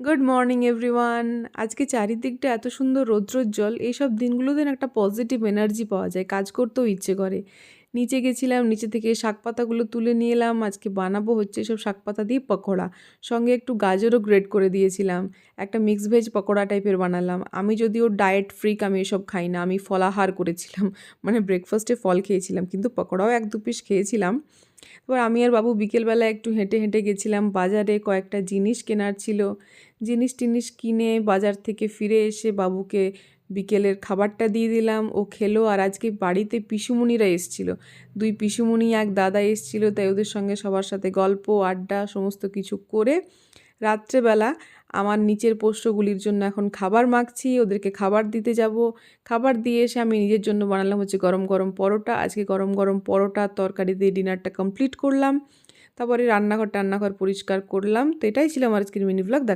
Good morning everyone. আজকে চারিদিকটা এত সুন্দর রৌদ্রোজ্জ্বল, এইসব দিনগুলোতে না একটা পজিটিভ এনার্জি পাওয়া যায়, কাজ করতেও ইচ্ছে করে। নিচে গেছিলাম, নিচে থেকে শাক পাতাগুলো তুলে নিয়ে এলাম। আজকে বানাবো হচ্ছে সব শাক পাতা দিয়ে পকোড়া, সঙ্গে একটু গাজরও গ্রেট করে দিয়েছিলাম। একটা মিক্স ভেজ পকোড়া টাইপের বানালাম। আমি যদিও ডায়েট ফ্রিক, আমি এসব খাই না, আমি ফলাহার করেছিলাম, মানে ব্রেকফাস্টে ফল খেয়েছিলাম, কিন্তু পকোড়াও এক দু পিস খেয়েছিলাম। এবার আমি আর বাবু বিকেলবেলা একটু হেঁটে হেঁটে গেছিলাম বাজারে, কয়েকটা জিনিস কেনার ছিল। জিনিস টিনিস কিনে বাজার থেকে ফিরে এসে বাবুকে বিকেলের খাবারটা দিয়ে দিলাম, ও খেলো। আর আজকে বাড়িতে পিসুমণিরা এসছিল, দুই পিসুমণি এক দাদা এসছিল, তাই ওদের সঙ্গে সবার সাথে গল্প আড্ডা সমস্ত কিছু করে রাত্রেবেলা আমার নিচের পোষ্যগুলির জন্য এখন খাবার মাখছি, ওদেরকে খাবার দিতে যাব। খাবার দিয়ে এসে আমি নিজের জন্য বানালাম হচ্ছে গরম গরম পরোটা। আজকে গরম গরম পরোটা তরকারি দিয়ে ডিনারটা কমপ্লিট করলাম। তারপরে রান্নাঘর টান্নাঘর পরিষ্কার করলাম। তো এটাই ছিল আমার আজকের মিনি ব্লগ। দেখা